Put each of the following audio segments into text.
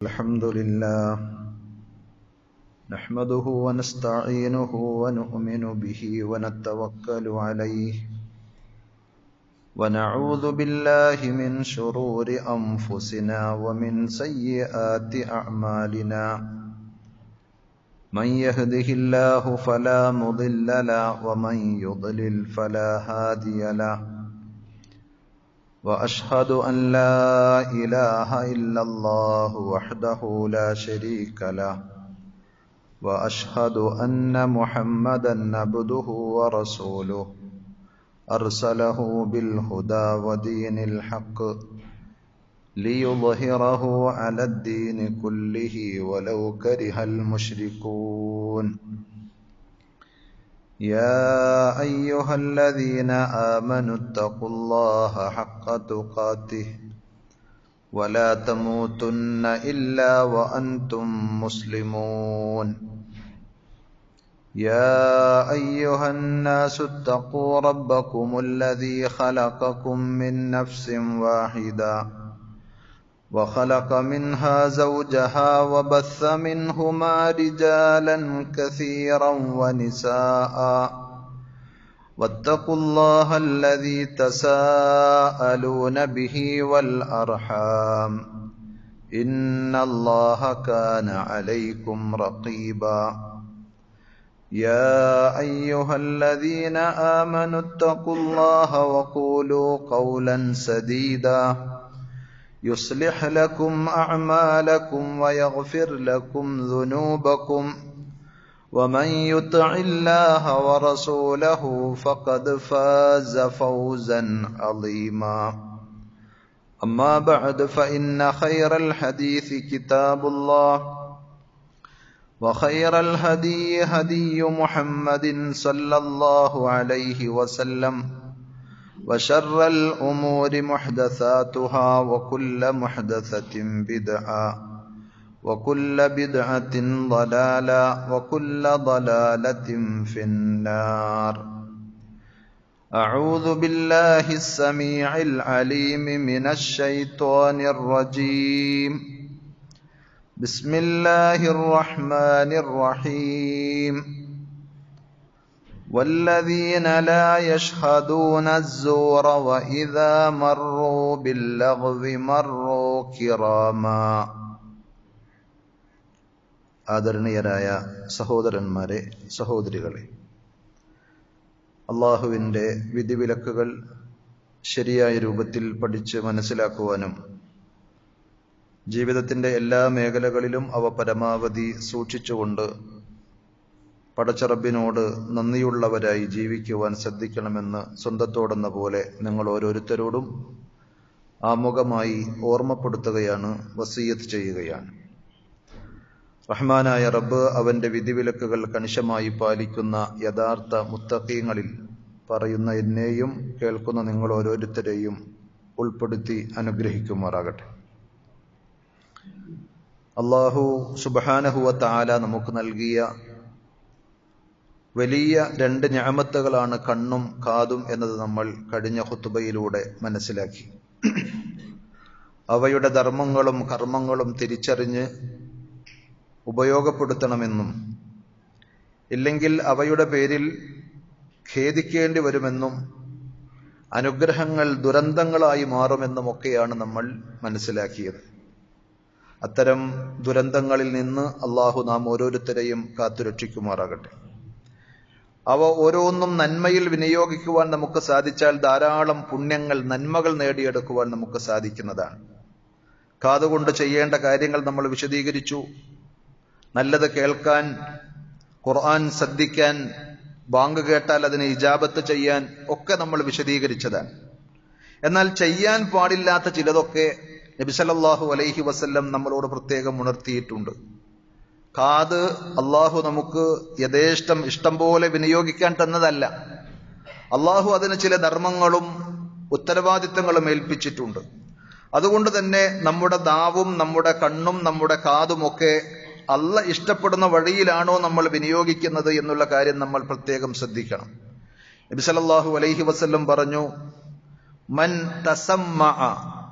الحمد لله نحمده ونستعينه ونؤمن به ونتوكل عليه ونعوذ بالله من شرور أنفسنا ومن سيئات أعمالنا من يهده الله فلا مضل له ومن يضلل فلا هادي له وأشهد أن لا إله إلا الله وحده لا شريك له وأشهد أن محمدا عبده ورسوله أرسله بالهدى ودين الحق ليظهره على الدين كله ولو كره المشركون يا أيها الذين آمنوا اتقوا الله حق تقاته ولا تموتن إلا وأنتم مسلمون يا أيها الناس اتقوا ربكم الذي خلقكم من نفس واحدة وخلق منها زوجها وبث منهما رجالا كثيرا ونساء واتقوا الله الذي تساءلون به والأرحام إن الله كان عليكم رقيبا يا أيها الذين آمنوا اتقوا الله وقولوا قولا سديدا يصلح لكم أعمالكم ويغفر لكم ذنوبكم ومن يطع الله ورسوله فقد فاز فوزا عظيما أما بعد فإن خير الحديث كتاب الله وخير الهدي هدي محمد صلى الله عليه وسلم وشر الأمور محدثاتها وكل محدثة بدعة وكل بدعة ضلالة وكل ضلالة في النار أعوذ بالله السميع العليم من الشيطان الرجيم بسم الله الرحمن الرحيم والذين لا يشهدون الزور وإذا مروا باللغو مروا كراما ആദരണീയരായ സഹോദരന്മാരെ, സഹോദരികളെ, അള്ളാഹുവിൻ്റെ വിധിവിലക്കുകൾ ശരിയായ രൂപത്തിൽ പഠിച്ച് മനസ്സിലാക്കുവാനും ജീവിതത്തിൻ്റെ എല്ലാ മേഖലകളിലും അവ പരമാവധി സൂക്ഷിച്ചുകൊണ്ട് പടച്ചറബിനോട് നന്ദിയുള്ളവരായി ജീവിക്കുവാൻ ശ്രദ്ധിക്കണമെന്ന് സ്വന്തത്തോടെന്ന പോലെ നിങ്ങൾ ഓരോരുത്തരോടും ആമുഖമായി ഓർമ്മപ്പെടുത്തുകയാണ്, വസിയ്യത്ത് ചെയ്യുകയാണ്. റഹ്മാനായ റബ്ബ് അവന്റെ വിധിവിലക്കുകൾ കണിശമായി പാലിക്കുന്ന യഥാർത്ഥ മുത്തഖീങ്ങളിൽ പറയുന്ന എന്നെയും കേൾക്കുന്ന നിങ്ങൾ ഓരോരുത്തരെയും ഉൾപ്പെടുത്തി അനുഗ്രഹിക്കുമാറാകട്ടെ. അല്ലാഹു സുബ്ഹാനഹു വ തആല നമുക്ക് നൽകിയ വലിയ രണ്ട് നിഅമത്തുകളാണ് കണ്ണും കാതും എന്നത് നമ്മൾ കഴിഞ്ഞ ഖുതുബയിലൂടെ മനസ്സിലാക്കി. അവയുടെ ധർമ്മങ്ങളും കർമ്മങ്ങളും തിരിച്ചറിഞ്ഞ് ഉപയോഗപ്പെടുത്തണമെന്നും ഇല്ലെങ്കിൽ അവയുടെ പേരിൽ ഖേദിക്കേണ്ടി വരുമെന്നും അനുഗ്രഹങ്ങൾ ദുരന്തങ്ങളായി മാറുമെന്നുമൊക്കെയാണ് നമ്മൾ മനസ്സിലാക്കിയത്. അത്തരം ദുരന്തങ്ങളിൽ നിന്ന് അള്ളാഹു നാം ഓരോരുത്തരെയും കാത്തുരക്ഷിക്കുമാറാകട്ടെ. അവ ഓരോന്നും നന്മയിൽ വിനിയോഗിക്കുവാൻ നമുക്ക് സാധിച്ചാൽ ധാരാളം പുണ്യങ്ങൾ, നന്മകൾ നേടിയെടുക്കുവാൻ നമുക്ക് സാധിക്കുന്നതാണ്. കാതുകൊണ്ട് ചെയ്യേണ്ട കാര്യങ്ങൾ നമ്മൾ വിശദീകരിച്ചു. നല്ലത് കേൾക്കാൻ, ഖുർആൻ ശ്രദ്ധിക്കാൻ, ബാങ്ക് കേട്ടാൽ അതിനെ ഇജാബത്ത് ചെയ്യാൻ ഒക്കെ നമ്മൾ വിശദീകരിച്ചതാണ്. എന്നാൽ ചെയ്യാൻ പാടില്ലാത്ത ചിലതൊക്കെ നബി സല്ലല്ലാഹു അലൈഹി വസല്ലം നമ്മളോട് പ്രത്യേകം ഉണർത്തിയിട്ടുണ്ട്. കാത് അള്ളാഹു നമുക്ക് യഥേഷ്ടം ഇഷ്ടം പോലെ വിനിയോഗിക്കാൻ തന്നതല്ല. അള്ളാഹു അതിന് ചില ധർമ്മങ്ങളും ഉത്തരവാദിത്തങ്ങളും ഏൽപ്പിച്ചിട്ടുണ്ട്. അതുകൊണ്ട് തന്നെ നമ്മുടെ നാവും നമ്മുടെ കണ്ണും നമ്മുടെ കാതുമൊക്കെ അള്ളാഹ് ഇഷ്ടപ്പെടുന്ന വഴിയിലാണോ നമ്മൾ വിനിയോഗിക്കുന്നത് എന്നുള്ള കാര്യം നമ്മൾ പ്രത്യേകം ശ്രദ്ധിക്കണം. നബി സല്ലല്ലാഹു അലൈഹി വസല്ലം പറഞ്ഞു, മൻ തസമ്മഅ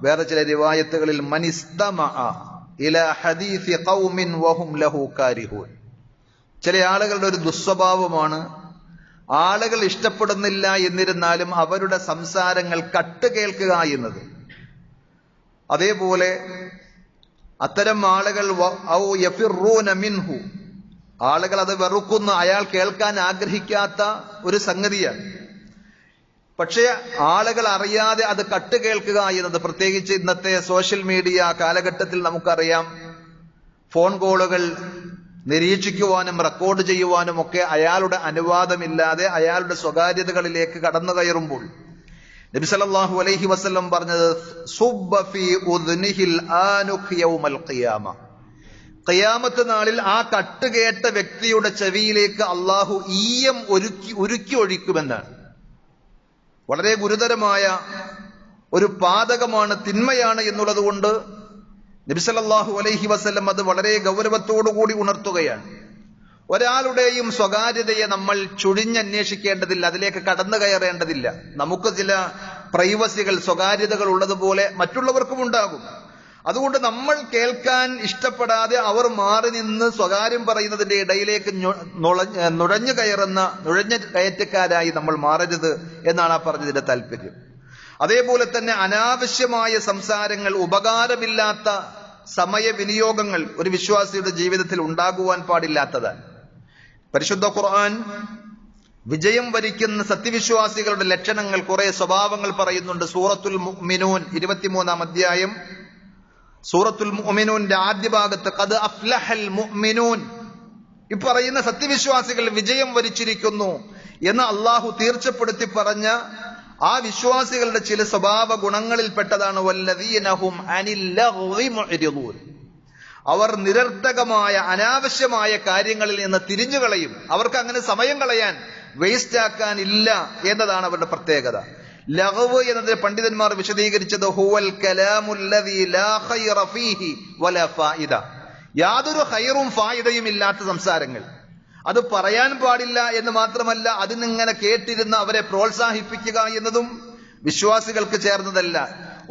വേറെ ചില റിവായത്തുകളിൽ മനിസ്തമഅ ഇലാ ഹദീസി ഖൗമിൻ വഹും ലഹു കാരിഹൂൻ. ചില ആളുകളുടെ ഒരു ദുസ്വഭാവമാണ്, ആളുകൾ ഇഷ്ടപ്പെടുന്നില്ല എന്നിരുന്നാലും അവരുടെ സംസാരങ്ങൾ കട്ടുകേൾക്കുക എന്നത്. അതേപോലെ അത്തരം ആളുകൾ ഔ യഫിറൂന മിൻഹു, ആളുകൾ അത് വെറുക്കുന്ന, അയാൾ കേൾക്കാൻ ആഗ്രഹിക്കാത്ത ഒരു സംഗതിയാണ്. പക്ഷേ ആളുകൾ അറിയാതെ അത് കട്ടുകേൾക്കുക എന്നത്, പ്രത്യേകിച്ച് ഇന്നത്തെ സോഷ്യൽ മീഡിയ കാലഘട്ടത്തിൽ നമുക്കറിയാം, ഫോൺ കോളുകൾ നിരീക്ഷിക്കുവാനും റെക്കോർഡ് ചെയ്യുവാനും ഒക്കെ അയാളുടെ അനുവാദമില്ലാതെ അയാളുടെ സ്വകാര്യതകളിലേക്ക് കടന്നു കയറുമ്പോൾ നബി സല്ലല്ലാഹു അലൈഹി വസല്ലം പറഞ്ഞത് സുബ്ബ ഫീ ഉദ്നിഹിൽ ആനുഖ് യൗമൽ ഖിയാമ, ഖിയാമത്ത് നാളിൽ ആ കട്ടുകേട്ട വ്യക്തിയുടെ ചെവിയിലേക്ക് അള്ളാഹു ഈയം ഉരുക്കി ഒഴിക്കുമെന്നാണ്. വളരെ ഗുരുതരമായ ഒരു പാതകമാണ്, തിന്മയാണ് എന്നുള്ളത് കൊണ്ട് നബി സല്ലല്ലാഹു അലൈഹി വസല്ലം അത് വളരെ ഗൗരവത്തോടുകൂടി ഉണർത്തുകയാണ്. ഒരാളുടെയും സ്വകാര്യതയെ നമ്മൾ ചുഴിഞ്ഞന്വേഷിക്കേണ്ടതില്ല, അതിലേക്ക് കടന്നു കയറേണ്ടതില്ല. നമുക്ക് ചില പ്രൈവസികൾ, സ്വകാര്യതകൾ ഉള്ളതുപോലെ മറ്റുള്ളവർക്കും ഉണ്ടാകും. അതുകൊണ്ട് നമ്മൾ കേൾക്കാൻ ഇഷ്ടപ്പെടാതെ അവർ മാറി നിന്ന് സ്വകാര്യം പറയുന്നതിന്റെ ഇടയിലേക്ക് നുഴഞ്ഞു കയറ്റക്കാരായി നമ്മൾ മാറരുത് എന്നാണ് ആ പറഞ്ഞതിന്റെ താല്പര്യം. അതേപോലെ തന്നെ അനാവശ്യമായ സംസാരങ്ങൾ, ഉപകാരമില്ലാത്ത സമയവിനിയോഗങ്ങൾ ഒരു വിശ്വാസിയുടെ ജീവിതത്തിൽ ഉണ്ടാകുവാൻ പാടില്ലാത്തതാണ്. പരിശുദ്ധ ഖുർആൻ വിജയം വരിക്കുന്ന സത്യവിശ്വാസികളുടെ ലക്ഷണങ്ങൾ, കുറെ സ്വഭാവങ്ങൾ പറയുന്നുണ്ട്. സൂറത്തുൽ മുഅ്മിനൂൻ 23-ാം അധ്യായം, സൂറത്തുൽ മുഅ്മിനൂന്റെ ആദ്യ ഭാഗത്ത് ഖദ് അഫ്ലഹൽ മുഅ്മിനൂൻ, ഈ പറയുന്ന സത്യവിശ്വാസികൾ വിജയം വരിച്ചിരിക്കുന്നു എന്ന് അള്ളാഹു തീർച്ചപ്പെടുത്തി പറഞ്ഞ ആ വിശ്വാസികളുടെ ചില സ്വഭാവ ഗുണങ്ങളിൽപ്പെട്ടതാണ് വല്ലദീനഹും അനിൽ ലഗ്വി മുഅ്രിദൂൻ, അവർ നിരർത്ഥകമായ അനാവശ്യമായ കാര്യങ്ങളിൽ നിന്ന് തിരിഞ്ഞുകളയും. അവർക്ക് അങ്ങനെ സമയം കളയാൻ, വേസ്റ്റ് ആക്കാൻ ഇല്ല എന്നതാണ് അവരുടെ പ്രത്യേകത. ലഗ്വ് എന്നതിനെ പണ്ഡിതന്മാർ വിശദീകരിച്ചത് ഹുവൽ കലാമുല്ലദീ ലാ ഖൈറ ഫീഹി വലാ ഫായിദ, യാതൊരു ഖൈറും ഫായിദയും ഇല്ലാത്ത സംസാരങ്ങൾ. അത് പറയാൻ പാടില്ല എന്ന് മാത്രമല്ല, അതിനിങ്ങനെ കേട്ടിരുന്ന് അവരെ പ്രോത്സാഹിപ്പിക്കുക എന്നതും വിശ്വാസികൾക്ക് ചേർന്നതല്ല.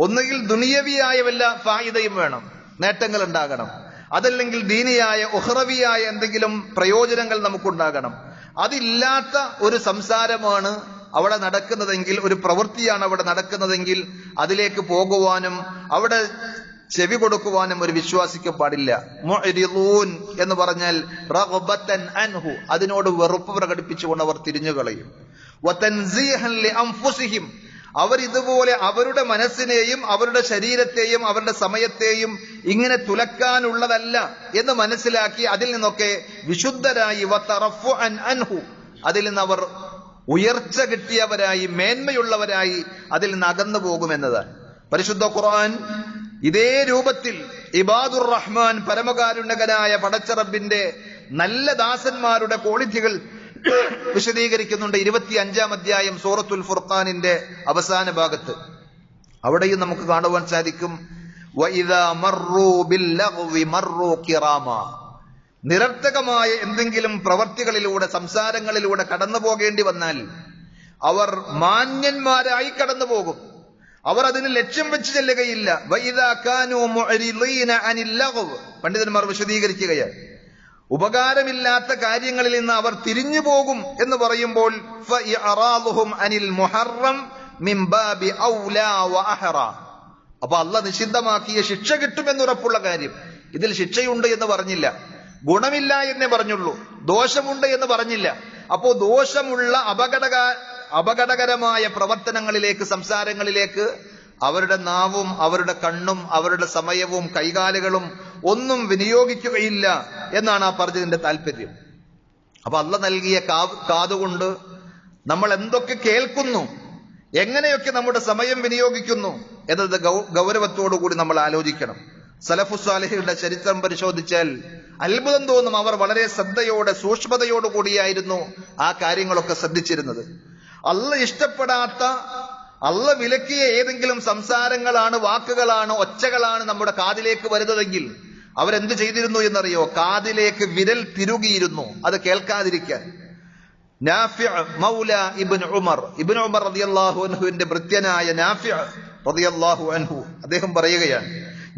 ഒന്നുകിൽ ദുനിയവിയായ വല്ല ഫായിദയും വേണം, നേട്ടങ്ങൾ ഉണ്ടാകണം, അതല്ലെങ്കിൽ ദീനിയായ ഉഖ്റവിയായ എന്തെങ്കിലും പ്രയോജനങ്ങൾ നമുക്കുണ്ടാകണം. അതില്ലാത്ത ഒരു സംസാരമാണ് അവിടെ നടക്കുന്നതെങ്കിൽ, ഒരു പ്രവൃത്തിയാണ് അവിടെ നടക്കുന്നതെങ്കിൽ അതിലേക്ക് പോകുവാനും അവിടെ ചെവി കൊടുക്കുവാനും ഒരു വിശ്വാസിക്ക് പാടില്ല. മുഅ്രിദൂൻ എന്ന് പറഞ്ഞാൽ റഗ്ബതൻ അൻഹു, അതിനോട് വെറുപ്പ് പ്രകടിപ്പിച്ചുകൊണ്ട് അവർ തിരിഞ്ഞുകളയും. വതൻസീഹൻ ലിഅൻഫുസിഹിം, അവർ ഇതുപോലെ അവരുടെ മനസ്സിനെയും അവരുടെ ശരീരത്തെയും അവരുടെ സമയത്തെയും ഇങ്ങനെ തുലക്കാനുള്ളതല്ല എന്ന് മനസ്സിലാക്കി അതിൽ നിന്നൊക്കെ വിശുദ്ധരായി, വതറഫുഅൻ അൻഹു, അതിൽ നിന്ന് അവർ ഉയർച്ച കിട്ടിയവരായി, മേന്മയുള്ളവരായി അതിൽ നിന്ന് അകന്നു പോകുമെന്നതാണ്. പരിശുദ്ധ ഖുർആൻ ഇതേ രൂപത്തിൽ ഇബാദുർ റഹ്മാൻ, പരമകാരുണ്യകനായ പടച്ചറബിന്റെ നല്ല ദാസന്മാരുടെ ക്വാളിറ്റികൾ വിശദീകരിക്കുന്നുണ്ട് 25-ാം അധ്യായം സൂറത്തുൽ ഫുർഖാനിന്റെ അവസാന ഭാഗത്ത്. അവിടെയും നമുക്ക് കാണുവാൻ സാധിക്കും വഇദാ മർറൂ ബില്ലഗ്വി മർറൂ കിറാമാ, നിരർത്ഥകമായ എന്തെങ്കിലും പ്രവർത്തികളിലൂടെ, സംസാരങ്ങളിലൂടെ കടന്നു പോകേണ്ടി വന്നാൽ അവർ മാന്യന്മാരായി കടന്നു പോകും. അവർ അതിന് ലക്ഷ്യം വെച്ച് ചെല്ലുകയില്ല. വഇദാ കാനൂ മുഅ്രിദീന അനിൽ ലഗ്വ്, പണ്ഡിതന്മാർ വിശദീകരിക്കുകയാണ്, ഉപകാരമില്ലാത്ത കാര്യങ്ങളിൽ നിന്ന് അവർ തിരിഞ്ഞു പോകും എന്ന് പറയുമ്പോൾ ഫഇഅറാദുഹും അനിൽ മുഹറം മിൻ ബാബി ഔലാ വഅഹറ, അപ്പൊ അല്ലാഹ് നിഷിദ്ധമാക്കിയ ശിക്ഷ കിട്ടുമെന്നുറപ്പുള്ള കാര്യം, ഇതിൽ ശിക്ഷയുണ്ട് എന്ന് പറഞ്ഞില്ല, ഗുണമില്ല എന്നേ പറഞ്ഞുള്ളൂ, ദോഷമുണ്ട് എന്ന് പറഞ്ഞില്ല. അപ്പോ ദോഷമുള്ള അപകടകരമായ പ്രവർത്തനങ്ങളിലേക്ക്, സംസാരങ്ങളിലേക്ക് അവരുടെ നാവും അവരുടെ കണ്ണും അവരുടെ സമയവും കൈകാലുകളും ഒന്നും വിനിയോഗിക്കുകയില്ല എന്നാണ് ആ പറഞ്ഞതിന്റെ താല്പര്യം. അപ്പൊ അള്ളാഹ് നൽകിയ കാതുകൊണ്ട് നമ്മൾ എന്തൊക്കെ കേൾക്കുന്നു, എങ്ങനെയൊക്കെ നമ്മുടെ സമയം വിനിയോഗിക്കുന്നു എന്നത് ഗൗരവത്തോടുകൂടി നമ്മൾ ആലോചിക്കണം. സലഫുസ്സാലിഹികളുടെ ചരിത്രം പരിശോധിച്ചാൽ അത്ഭുതം തോന്നും. അവർ വളരെ ശ്രദ്ധയോടെ, സൂക്ഷ്മതയോടുകൂടിയായിരുന്നു ആ കാര്യങ്ങളൊക്കെ ശ്രദ്ധിച്ചിരുന്നത്. അള്ളാഹ് ഇഷ്ടപ്പെടാത്ത, അള്ളാഹ് വിലക്കിയ ഏതെങ്കിലും സംസാരങ്ങളാണ്, വാക്കുകളാണ്, ഒച്ചകളാണ് നമ്മുടെ കാതിലേക്ക് വരുന്നതെങ്കിൽ അവരെന്ത് ചെയ്തിരുന്നു എന്നറിയോ? കാതിലേക്ക് വിരൽ തിരുകിയിരുന്നു അത് കേൾക്കാതിരിക്കാൻ. നാഫിഅ മൗല ഇബ്നു ഉമർ റളിയല്ലാഹു അൻഹുവിന്റെ ഭൃത്യനായ നാഫിഅ റളിയല്ലാഹു അൻഹു അദ്ദേഹം പറയുകയാണ്,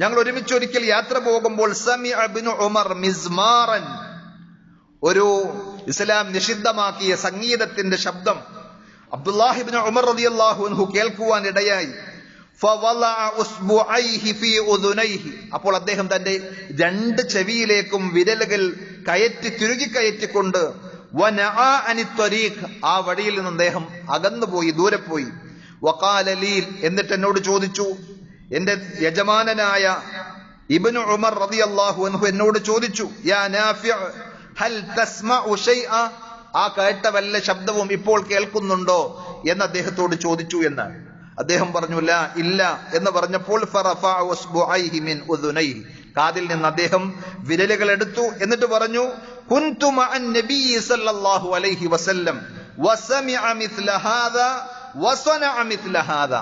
ഞങ്ങൾ ഒരുമിച്ച് ഒരിക്കൽ യാത്ര പോകുമ്പോൾ സമിഅ ഇബ്നു ഉമർ മിസ്മാറൻ, ഒരു ഇസ്ലാം നിഷിദ്ധമാക്കിയ സംഗീതത്തിന്റെ ശബ്ദം അബ്ദുല്ലാഹി ഇബ്നു ഉമർ റളിയല്ലാഹു അൻഹു കേൾക്കുവാൻ ഇടയായി. ഫവളഅ ഉസ്ബുഅൈഹി ഫീ ഉദുനൈഹി, അപ്പോൾ അദ്ദേഹം തന്റെ രണ്ട് ചെവിയിലേക്കും വിരലുകൾ തിരുകിക്കയറ്റിക്കൊണ്ട് വനഅ അനി ത്വരീഖ്, ആ വഴിയിൽ നിന്ന് അദ്ദേഹം അകന്നുപോയി, ദൂരെ പോയി. വഖാല ലീ, എന്നിട്ട് എന്നോട് ചോദിച്ചു, എന്റെ യജമാനനായ ഇബ്നു ഉമർ റളിയല്ലാഹു അൻഹു എന്നോട് ചോദിച്ചു, യാ നാഫിഅ ഹൽ തസ്മഉ ശൈഅ, ആ കേട്ട വല്ല ശബ്ദവും ഇപ്പോൾ കേൾക്കുന്നുണ്ടോ എന്ന് അദ്ദേഹത്തോട് ചോദിച്ചു എന്നാണ്. അദ്ദേഹം പറഞ്ഞു ലാ, ഇല്ല എന്ന് പറഞ്ഞപ്പോൾ ഫറഫഅ ഉസ്ബുഅൈഹി മിൻ ഉദുനൈഹി, കാതിൽ നിന്ന് അദ്ദേഹം വിരലുകൾ എടുത്തു. എന്നിട്ട് പറഞ്ഞു, കുൻതു മഅൻ നബി സല്ലല്ലാഹു അലൈഹി വസല്ലം വസമിഅ മിസ്ല ഹാദാ വസനഅ മിസ്ല ഹാദാ,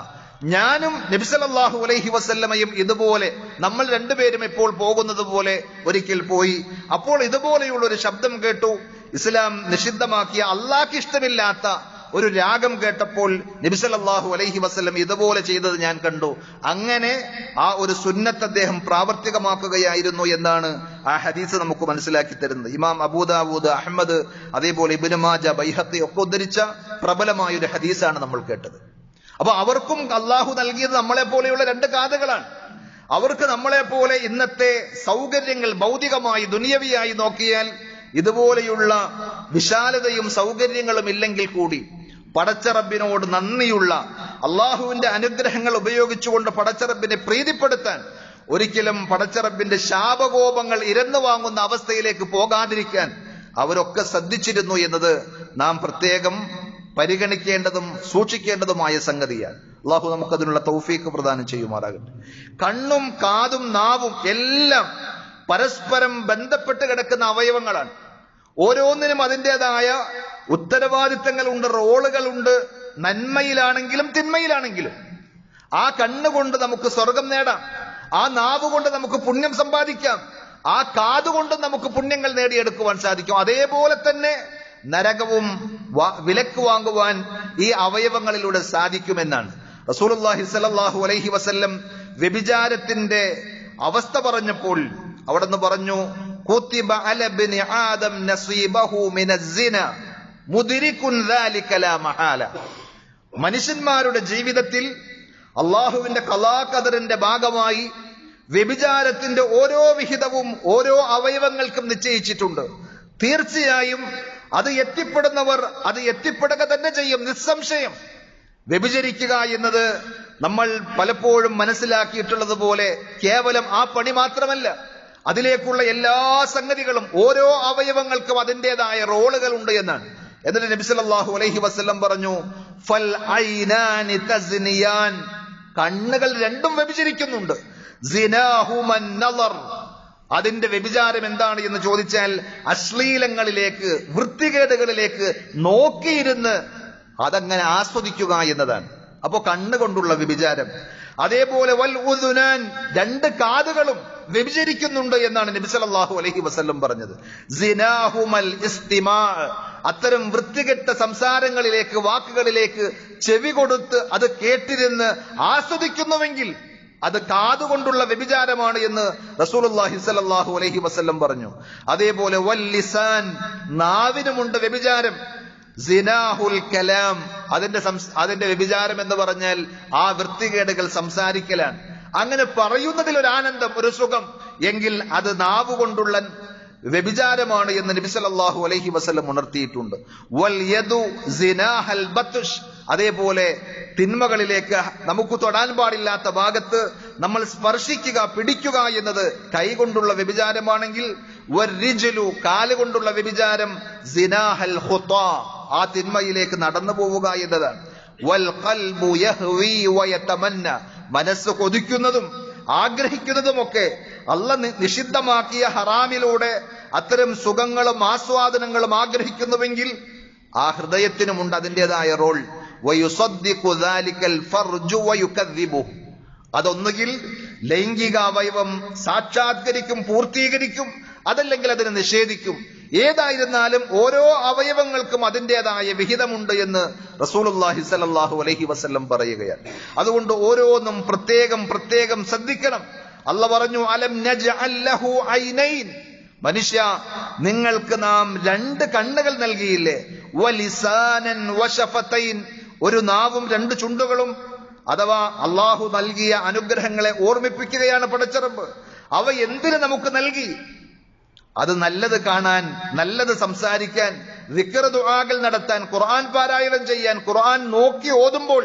ഞാനും നബി സല്ലല്ലാഹു അലൈഹി വസല്ലമയും ഇതുപോലെ, നമ്മൾ രണ്ടുപേരും ഇപ്പോൾ പോകുന്നത് പോലെ ഒരിക്കൽ പോയി. അപ്പോൾ ഇതുപോലെയുള്ള ഒരു ശബ്ദം കേട്ടു. ഇസ്ലാം നിഷിദ്ധമാക്കിയ, അള്ളാഹ്ക്ക് ഇഷ്ടമില്ലാത്ത ഒരു രാഗം കേട്ടപ്പോൾ നബി സല്ലല്ലാഹു അലൈഹി വസല്ലം ഇതുപോലെ ചെയ്തത് ഞാൻ കണ്ടു. അങ്ങനെ ആ ഒരു സുന്നത്ത് അദ്ദേഹം പ്രാവർത്തികമാക്കുകയായിരുന്നു എന്നാണ് ആ ഹദീസ് നമുക്ക് മനസ്സിലാക്കി തരുന്നത്. ഇമാം അബൂദാവൂദ്, അഹ്മദ്, അതേപോലെ ഇബ്നു മാജ, ബൈഹഖി ഒക്കെ ഉദ്ധരിച്ച പ്രബലമായ ഒരു ഹദീസാണ് നമ്മൾ കേട്ടത്. അപ്പൊ അവർക്കും അള്ളാഹു നൽകിയത് നമ്മളെ പോലെയുള്ള രണ്ട് കാതുകളാണ്. അവർക്ക് നമ്മളെ പോലെ ഇന്നത്തെ സൗകര്യങ്ങൾ ഭൗതികമായി ദുനിയവിയായി നോക്കിയാൽ ഇതുപോലെയുള്ള വിശാലതയും സൗകര്യങ്ങളും ഇല്ലെങ്കിൽ കൂടി പടച്ചറബിനോട് നന്ദിയുള്ള, അള്ളാഹുവിന്റെ അനുഗ്രഹങ്ങൾ ഉപയോഗിച്ചുകൊണ്ട് പടച്ചറബിനെ പ്രീതിപ്പെടുത്താൻ, ഒരിക്കലും പടച്ചറബിന്റെ ശാപകോപങ്ങൾ ഇരന്നു വാങ്ങുന്ന അവസ്ഥയിലേക്ക് പോകാതിരിക്കാൻ അവരൊക്കെ ശ്രദ്ധിച്ചിരുന്നു എന്നത് നാം പ്രത്യേകം പരിഗണിക്കേണ്ടതും സൂക്ഷിക്കേണ്ടതുമായ സംഗതിയാണ്. അള്ളാഹു നമുക്കതിനുള്ള തൗഫീഖ് പ്രദാനം ചെയ്യുമാറാകട്ടെ. കണ്ണും കാതും നാവും എല്ലാം പരസ്പരം ബന്ധപ്പെട്ട് കിടക്കുന്ന അവയവങ്ങളാണ്. ഓരോന്നിനും അതിൻ്റെതായ ഉത്തരവാദിത്തങ്ങളുണ്ട്, റോളുകളുണ്ട്. നന്മയിലാണെങ്കിലും തിന്മയിലാണെങ്കിലും. ആ കണ്ണുകൊണ്ട് നമുക്ക് സ്വർഗം നേടാം, ആ നാവ് കൊണ്ട് നമുക്ക് പുണ്യം സമ്പാദിക്കാം, ആ കാതുകൊണ്ട് നമുക്ക് പുണ്യങ്ങൾ നേടിയെടുക്കുവാൻ സാധിക്കും. അതേപോലെ തന്നെ നരകവും വിലക്ക് വാങ്ങുവാൻ ഈ അവയവങ്ങളിലൂടെ സാധിക്കുമെന്നാണ്. റസൂലുള്ളാഹി സ്വല്ലല്ലാഹു അലൈഹി വസല്ലം വ്യഭിചാരത്തിന്റെ അവസ്ഥ പറഞ്ഞപ്പോൾ അവിടുന്ന് പറഞ്ഞു, കുതിബ അല ഇബ്നി ആദം നസീബഹു മിനസ്സിന മുദ്രികുൻ ദാലിക ലാ മഹാല. മനുഷ്യന്മാരുടെ ജീവിതത്തിൽ അള്ളാഹുവിന്റെ ഖളാ ഖദറിന്റെ ഭാഗമായി വ്യഭിചാരത്തിന്റെ ഓരോ വിഹിതവും ഓരോ അവയവങ്ങൾക്കും നിശ്ചയിച്ചിട്ടുണ്ട്. തീർച്ചയായും അത് എത്തിപ്പെടുന്നവർ അത് എത്തിപ്പെടുക തന്നെ ചെയ്യും, നിസ്സംശയം. വ്യഭിചരിക്കുക എന്നത് നമ്മൾ പലപ്പോഴും മനസ്സിലാക്കിയിട്ടുള്ളത് പോലെ കേവലം ആ പണി മാത്രമല്ല, അതിലേക്കുള്ള എല്ലാ സംഗതികളും ഓരോ അവയവങ്ങൾക്കും അതിൻ്റെതായ റോളുകൾ ഉണ്ട് എന്നാണ്. എന്നിട്ട് നബി സല്ലല്ലാഹു അലൈഹി വസല്ലം പറഞ്ഞു, ഫൽ ഐനാനി തസ്നിയാൻ, കണ്ണുകൾ രണ്ടും വ്യഭിചരിക്കുന്നുണ്ട്. സിനാഹുമൻ നളർ, അതിന്റെ വ്യഭിചാരം എന്താണ് എന്ന് ചോദിച്ചാൽ അശ്ലീലങ്ങളിലേക്ക്, വൃത്തികേടുകളിലേക്ക് നോക്കിയിരുന്ന് അതങ്ങനെ ആസ്വദിക്കുക എന്നതാണ്. അപ്പോ കണ്ണുകൊണ്ടുള്ള വ്യഭിചാരം. അതേപോലെ വൽ ഉദുനാൻ, രണ്ട് കാതുകളും വ്യഭിചരിക്കുന്നുണ്ട് എന്നാണ് നബി സല്ലല്ലാഹു അലൈഹി വസല്ലം പറഞ്ഞത്. സിനാഹുമൽ ഇസ്തിമാ, അത്തരം വൃത്തികെട്ട സംസാരങ്ങളിലേക്ക്, വാക്കുകളിലേക്ക് ചെവി കൊടുത്ത് അത് കേട്ടിരുന്ന് ആസ്വദിക്കുന്നുവെങ്കിൽ അത് കാതുകൊണ്ടുള്ള വ്യഭിചാരമാണ് എന്ന് റസൂലുള്ളാഹി സ്വല്ലല്ലാഹു അലൈഹി വസല്ലം പറഞ്ഞു. അതേപോലെ വൽ ലിസാൻ, നാവിനുമുണ്ട് വ്യഭിചാരം. സിനാഹുൽ കലാം, അതിന്റെ വ്യഭിചാരം എന്ന് പറഞ്ഞാൽ ആ വൃത്തികേടുകൾ സംസാരിക്കലാണ്. അങ്ങനെ പറയുന്നതിൽ ഒരു ആനന്ദം, ഒരു സുഖം, എങ്കിൽ അത് നാവ് കൊണ്ടുള്ള വ്യഭിചാരമാണ് എന്ന് നബി സല്ലല്ലാഹു അലൈഹി വസല്ലം ഉണർത്തിയിട്ടുണ്ട്. വൽ യദു സിനാഹൽ ബത്ഷ്, അതേപോലെ തിന്മകളിലേക്ക്, നമുക്ക് തൊടാൻ പാടില്ലാത്ത ഭാഗത്ത് നമ്മൾ സ്പർശിക്കുക, പിടിക്കുക എന്നത് കൈകൊണ്ടുള്ള വ്യഭിചാരമാണെങ്കിൽ വർരിജ്ലു, കാലുകൊണ്ടുള്ള വ്യഭിചാരം സിനാഹൽ ഖുതാ, ആ തിന്മയിലേക്ക് നടന്നു പോവുക എന്നതാണ്. വൽ ഖൽബു യഹ്വി വയതമന്ന, മനസ്സ് കൊതിക്കുന്നതും ആഗ്രഹിക്കുന്നതുമൊക്കെ അല്ലാഹ് നിഷിദ്ധമാക്കിയ ഹറാമിലൂടെ അത്തരം സുഖങ്ങളും ആസ്വാദനങ്ങളും ആഗ്രഹിക്കുന്നുവെങ്കിൽ ആ ഹൃദയത്തിനുമുണ്ട് അതിൻ്റെതായ റോൾ. വയുസദ്ദിഖു ദാലികൽ ഫർജു വയുകദ്ദിബുഹു, അതൊന്നുകിൽ ലൈംഗിക അവയവം സാക്ഷാത്കരിക്കും, പൂർത്തീകരിക്കും, അതല്ലെങ്കിൽ അതിനെ നിഷേധിക്കും. ഏതായിരുന്നാലും ഓരോ അവയവങ്ങൾക്കും അതിൻ്റെതായ വിഹിതമുണ്ട് എന്ന് റസൂലുള്ളാഹി സ്വല്ലല്ലാഹു അലൈഹി വസല്ലം പറയുകയാണ്. അതുകൊണ്ട് ഓരോന്നും പ്രത്യേകം പ്രത്യേകം ശ്രദ്ധിക്കണം. അല്ല പറഞ്ഞു അലം നജ്അൽ ലഹു ഐനൈൻ, മനുഷ്യ നിങ്ങൾക്ക് നാം 2 കണ്ണുകൾ നൽകിയില്ലേ, വലിസാനൻ വശഫതൈൻ, ഒരു നാവും 2 ചുണ്ടുകളും. അഥവാ അള്ളാഹു നൽകിയ അനുഗ്രഹങ്ങളെ ഓർമ്മിപ്പിക്കുകയാണ് പടച്ചറബ്. അവ എന്തിന് നമുക്ക് നൽകി? അത് നല്ലത് കാണാൻ, നല്ലത് സംസാരിക്കാൻ, ദിക്ർ ദുആകൾ നടത്താൻ, ഖുർആൻ പാരായണം ചെയ്യാൻ, ഖുർആൻ നോക്കി ഓതുമ്പോൾ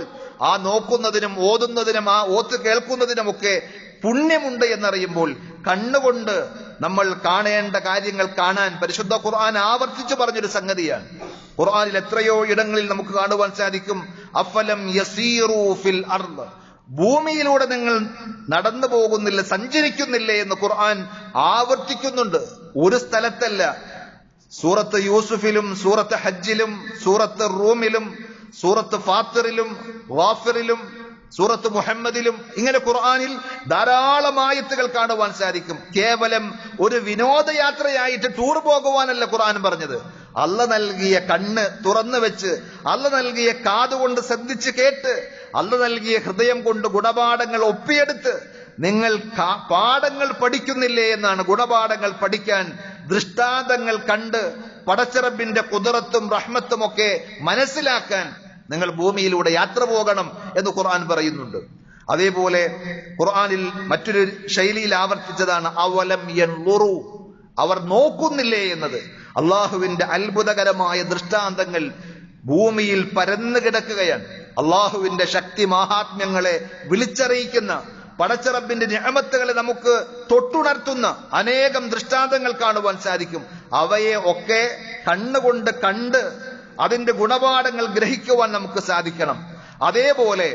ആ നോക്കുന്നതിനും ഓതുന്നതിനും ആ ഓത്ത് കേൾക്കുന്നതിനുമൊക്കെ പുണ്യമുണ്ട് എന്നറിയുമ്പോൾ കണ്ണുകൊണ്ട് നമ്മൾ കാണേണ്ട കാര്യങ്ങൾ കാണാൻ പരിശുദ്ധ ഖുർആൻ ആവർത്തിച്ചു പറഞ്ഞൊരു സംഗതിയാണ്. ഖുർആനിൽ എത്രയോ ഇടങ്ങളിൽ നമുക്ക് കാണുവാൻ സാധിക്കും, അഫലം യസീറു ഫിൽ അർദ്, ഭൂമിയിലൂടെ നിങ്ങൾ നടന്നു പോകുന്നില്ല, സഞ്ചരിക്കുന്നില്ലേ എന്ന് ഖുർആൻ ആവർത്തിക്കുന്നുണ്ട്. ഒരു സ്ഥലത്തല്ല, സൂറത്ത് യൂസുഫിലും സൂറത്ത് ഹജ്ജിലും സൂറത്ത് റൂമിലും സൂറത്ത് ഫാത്തിറിലും ഗാഫിറിലും സൂറത്ത് മുഹമ്മദിലും ഇങ്ങനെ ഖുർആനിൽ ധാരാളം ആയത്തുകൾ കാണുവാൻ സാധിക്കും. കേവലം ഒരു വിനോദയാത്രയായിട്ട് ടൂർ പോകുവാനല്ല ഖുർആൻ പറഞ്ഞത്. അല്ല നൽകിയ കണ്ണ് തുറന്നു വെച്ച്, അല്ല നൽകിയ കാതുകൊണ്ട് ശ്രദ്ധിച്ച് കേട്ട്, അല്ല നൽകിയ ഹൃദയം കൊണ്ട് ഗുണപാഠങ്ങൾ ഒപ്പിയെടുത്ത് നിങ്ങൾ പാഠങ്ങൾ പഠിക്കുന്നില്ലേ എന്നാണ്. ഗുണപാഠങ്ങൾ പഠിക്കാൻ, ദൃഷ്ടാന്തങ്ങൾ കണ്ട് പടച്ചറബിന്റെ ഖുദ്റത്തും റഹ്മത്തും ഒക്കെ മനസ്സിലാക്കാൻ നിങ്ങൾ ഭൂമിയിലൂടെ യാത്ര പോകണം എന്ന് ഖുർആൻ പറയുന്നുണ്ട്. അതേപോലെ ഖുർആനിൽ മറ്റൊരു ശൈലിയിൽ ആവർത്തിച്ചതാണ് അവലം യൻളുറു, അവർ നോക്കുന്നില്ലേ എന്നത്. അള്ളാഹുവിന്റെ അത്ഭുതകരമായ ദൃഷ്ടാന്തങ്ങൾ ഭൂമിയിൽ പരന്നു കിടക്കുകയാണ്. അള്ളാഹുവിന്റെ ശക്തി മഹാത്മ്യങ്ങളെ വിളിച്ചറിയിക്കുന്ന, പടച്ചറബിന്റെ നിഅമത്തുകളെ നമുക്ക് തൊട്ടുണർത്തുന്ന അനേകം ദൃഷ്ടാന്തങ്ങൾ കാണുവാൻ സാധിക്കും. അവയെ ഒക്കെ കണ്ണുകൊണ്ട് കണ്ട് അതിന്റെ ഗുണപാഠങ്ങൾ ഗ്രഹിക്കുവാൻ നമുക്ക് സാധിക്കണം. അതേപോലെ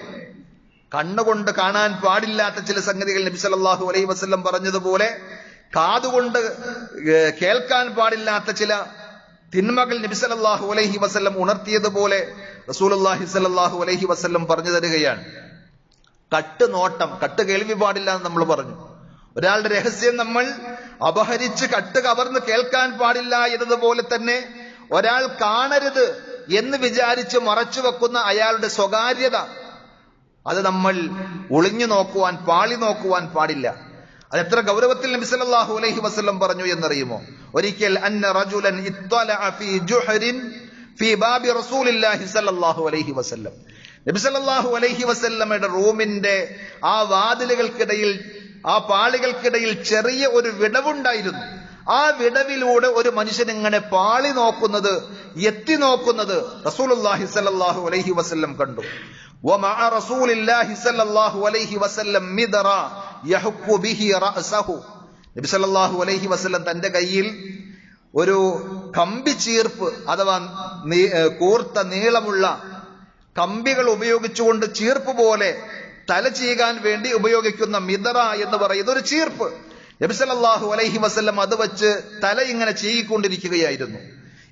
കണ്ണുകൊണ്ട് കാണാൻ പാടില്ലാത്ത ചില സംഗതികൾ നബി സല്ലല്ലാഹു അലൈഹി വസല്ലം പറഞ്ഞതുപോലെ, കാതുകൊണ്ട് കേൾക്കാൻ പാടില്ലാത്ത ചില തിന്മകൾ നബി സല്ലല്ലാഹു അലൈഹി വസല്ലം ഉണർത്തിയതുപോലെ റസൂലുള്ളാഹി സ്വല്ലല്ലാഹു അലൈഹി വസല്ലം പറഞ്ഞു തരികയാണ്. കട്ട് നോട്ടം, കട്ട് കേൾവി പാടില്ല എന്ന് നമ്മൾ പറഞ്ഞു. ഒരാളുടെ രഹസ്യം നമ്മൾ അപഹരിച്ച് കട്ട് കവർന്ന് കേൾക്കാൻ പാടില്ല എന്നതുപോലെ തന്നെ ഒരാൾ കാണരുത് എന്ന് വിചാരിച്ച് മറച്ചു വെക്കുന്ന അയാളുടെ സ്വകാര്യത, അത് നമ്മൾ ഒളിഞ്ഞു നോക്കുവാൻ, പാളി നോക്കുവാൻ പാടില്ല. അതെത്ര ഗൗരവത്തിൽ നബി സല്ലല്ലാഹു അലൈഹി വസല്ലം പറഞ്ഞു എന്നറിയുമോ? ഒരിക്കൽ അന്ന റജുലൻ ഇത്തലഅ ഫീ ജുഹരിൻ ഫീ ബാബി റസൂലില്ലാഹി സല്ലല്ലാഹു അലൈഹി വസല്ലം, നബി സല്ലല്ലാഹു അലൈഹി വസല്ലമയുടെ റൂമിന്റെ ആ വാതിലുകൾക്കിടയിൽ, ആ പാളികൾക്കിടയിൽ ചെറിയ ഒരു വിടവുണ്ടായിരുന്നു. ആ വിടവിലൂടെ ഒരു മനുഷ്യൻ ഇങ്ങനെ പാളി നോക്കുന്നത്, എത്തി നോക്കുന്നത് റസൂലുള്ളാഹി സ്വല്ലല്ലാഹു അലൈഹി വസല്ലം കണ്ടു. വമഅ റസൂലില്ലാഹി സ്വല്ലല്ലാഹു അലൈഹി വസല്ലം മിദ്റ യഹ്ഖു ബിഹി റഅസഹു, നബി സല്ലല്ലാഹു അലൈഹി വസല്ലം തന്റെ കയ്യിൽ ഒരു കമ്പി ചീർപ്പ് അഥവാ കൂർത്ത നീളമുള്ള കമ്പികൾ ഉപയോഗിച്ചുകൊണ്ട് ചീർപ്പ് പോലെ തല ചീകാൻ വേണ്ടി ഉപയോഗിക്കുന്ന മിദ്റ എന്ന് പറയുന്ന ഒരു ചീർപ്പ്, നബി സല്ലല്ലാഹു അലൈഹി വസല്ലം അത് വെച്ച് തല ഇങ്ങനെ ചീകിക്കൊണ്ടിരിക്കുകയായിരുന്നു.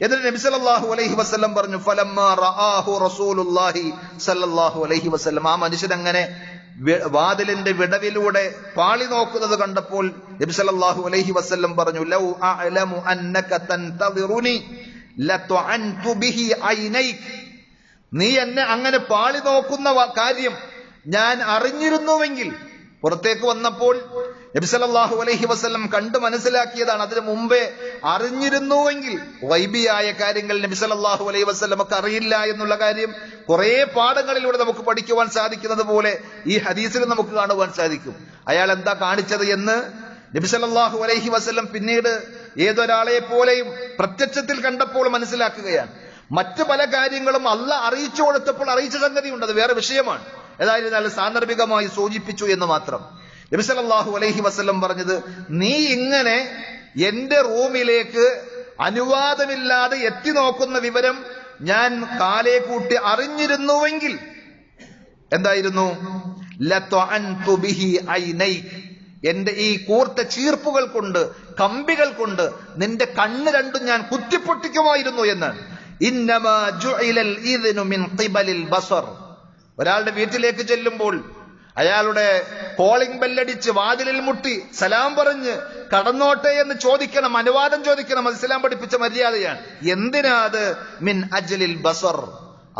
എന്നിട്ട് നബി സല്ലല്ലാഹു അലൈഹി വസല്ലം പറഞ്ഞു, ഫലമ്മാ റആഹു റസൂലുള്ളാഹി സല്ലല്ലാഹു അലൈഹി വസല്ലം, ആ മനുഷ്യൻ അങ്ങനെ വാതിലിന്റെ വിടവിലൂടെ പാളി നോക്കുന്നത് കണ്ടപ്പോൾ നബി സല്ലല്ലാഹു അലൈഹി വസല്ലം പറഞ്ഞു, ലൗ അഅലമു അന്നക തൻതദിറുനി ലതഅൻതു ബിഹി ഐനൈക, നീ എന്നെ അങ്ങനെ പാളി നോക്കുന്ന കാര്യം ഞാൻ അറിഞ്ഞിരുന്നുവെങ്കിൽ, പുറത്തേക്ക് വന്നപ്പോൾ നബി സല്ലല്ലാഹു അലൈഹി വസല്ലം കണ്ടു മനസ്സിലാക്കിയതാണ്. അതിനു മുമ്പേ അറിഞ്ഞിരുന്നുവെങ്കിൽ, ഗൈബിയായ കാര്യങ്ങൾ നബി സല്ലല്ലാഹു അലൈഹി വസല്ലമക്ക് അറിയില്ല എന്നുള്ള കാര്യം കുറെ പാഠങ്ങളിലൂടെ നമുക്ക് പഠിക്കുവാൻ സാധിക്കുന്നത് പോലെ ഈ ഹദീസിൽ നമുക്ക് കാണുവാൻ സാധിക്കും. അയാൾ എന്താ കാണിച്ചത് എന്ന് നബി സല്ലല്ലാഹു അലൈഹി വസല്ലം പിന്നീട് ഏതൊരാളെ പോലെയും പ്രത്യക്ഷത്തിൽ കണ്ടപ്പോൾ മനസ്സിലാക്കുകയാണ്. മറ്റു പല കാര്യങ്ങളും അല്ല അറിയിച്ചു കൊടുത്തപ്പോൾ അറിയിച്ച സംഗതിയുണ്ട്, അത് വേറെ വിഷയമാണ്. ഏതായിരുന്നാലും സാന്ദർഭികമായി സൂചിപ്പിച്ചു എന്ന് മാത്രം. നബി സല്ലല്ലാഹു അലൈഹി വസല്ലം പറഞ്ഞത്, നീ ഇങ്ങനെ എന്റെ റൂമിലേക്ക് അനുവാദമില്ലാതെ എത്തി നോക്കുന്ന വിവരം ഞാൻ കാലേ കൂട്ടി അറിഞ്ഞിരുന്നുവെങ്കിൽ എന്തായിരുന്നു? ലതഅൻതു ബിഹി ഐനൈക, എന്റെ ഈ കൂർത്ത ചീർപ്പുകൾ കൊണ്ട്, കമ്പികൾ കൊണ്ട് നിന്റെ കണ്ണ് രണ്ടും ഞാൻ കുത്തിപ്പൊട്ടിക്കുമായിരുന്നു എന്നാണ്. ഇന്നമാ ജുഇലൽ ഇദ്നു മിൻ ഖിബലിൽ ബസർ, ഒരാളുടെ വീട്ടിലേക്ക് ചെല്ലുമ്പോൾ അയാളുടെ കോളിംഗ് ബെല്ലടിച്ച് വാതിലിൽ മുട്ടി സലാം പറഞ്ഞ് കടന്നോട്ടെ എന്ന് ചോദിക്കണം, അനുവാദം ചോദിക്കണം. അത് ഇസ്ലാം പഠിപ്പിച്ച മര്യാദയാണ്. എന്തിനാ അത്? മിൻ അജ്ലിൽ ബസർ,